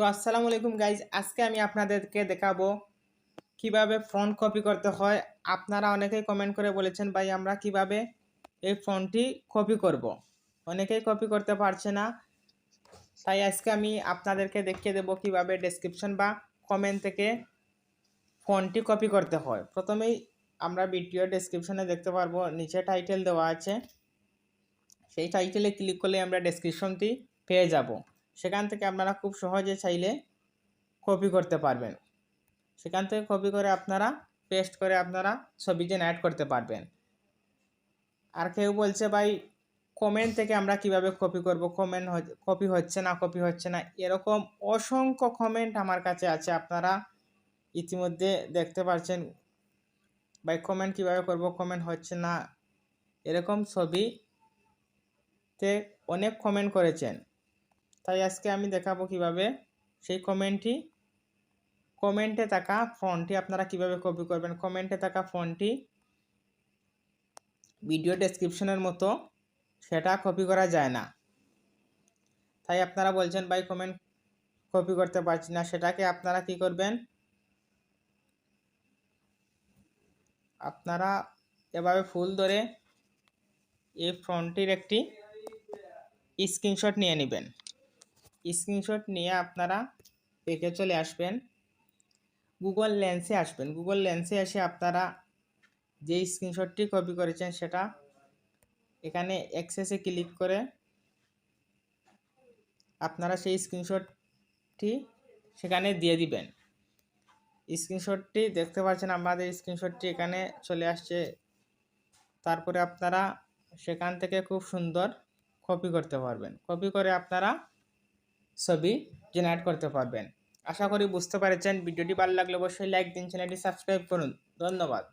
তো আসসালামু আলাইকুম গাইজ, আজকে আমি আপনাদেরকে দেখাবো কিভাবে ফন্ট কপি করতে হয়। আপনারা অনেকেই কমেন্ট করে বলেছেন ভাই আমরা কিভাবে এই ফন্টটি কপি করব। অনেকেই কপি করতে পারছে না, তাই আজকে আমি আপনাদেরকে দেখিয়ে দেব কিভাবে ডেসক্রিপশন বা কমেন্ট থেকে ফন্টটি কপি করতে হয়। প্রথমেই আমরা ভিডিও ডেসক্রিপশনে দেখতে পারবো নিচে টাইটেল দেওয়া আছে, সেই টাইটেলে ক্লিক করলে আমরা ডেসক্রিপশনটি পেয়ে যাব। সেখান থেকে আপনারা খুব সহজে চাইলে কপি করতে পারবেন। সেখান থেকে কপি করে আপনারা পেস্ট করে আপনারা ছবিতে অ্যাড করতে পারবেন। আর কেউ বলছে ভাই কমেন্ট থেকে আমরা কিভাবে কপি করব, কমেন্ট কপি হচ্ছে না, এরকম অসংখ্য কমেন্ট আমার কাছে আছে, আপনারা ইতিমধ্যে দেখতে পাচ্ছেন। ভাই কমেন্ট কিভাবে করব, কমেন্ট হচ্ছে না, এরকম ছবিতে অনেক কমেন্ট করেছেন। তাই আজকে আমি দেখাবো কিভাবে সেই কমেন্টে থাকা ফন্টটি আপনারা কিভাবে কপি করবেন। কমেন্টে থাকা ফন্টটি ভিডিও ডেসক্রিপশনের মতো সেটা কপি করা যায় না। তাই আপনারা বলছেন ভাই কমেন্ট কপি করতে পারছি না, সেটাকে আপনারা কি করবেন, আপনারা এভাবে ফুল ধরে এই ফন্টটির একটি স্ক্রিনশট নিয়ে নেবেন। স্ক্রিনশট নিয়ে আপনারা পেজে চলে আসবেন, গুগল লেন্সে আসবেন। গুগল লেন্সে এসে আপনারা যে স্ক্রিনশটটি কপি করেছেন সেটা এখানে অ্যাক্সেসে ক্লিক করে আপনারা সেই স্ক্রিনশটটি সেখানে দিয়ে দিবেন। স্ক্রিনশটটি দেখতে পাচ্ছেন, আমাদের স্ক্রিনশটটি এখানে চলে আসছে। তারপরে আপনারা সেখান থেকে খুব সুন্দর কপি করতে পারবেন। কপি করে আপনারা ছবি জেনারেট করতে পারবেন। আশা করি বুঝতে পেরেছেন। ভিডিওটি ভালো লাগলে অবশ্যই লাইক দিন, চ্যানেলটি সাবস্ক্রাইব করুন। ধন্যবাদ।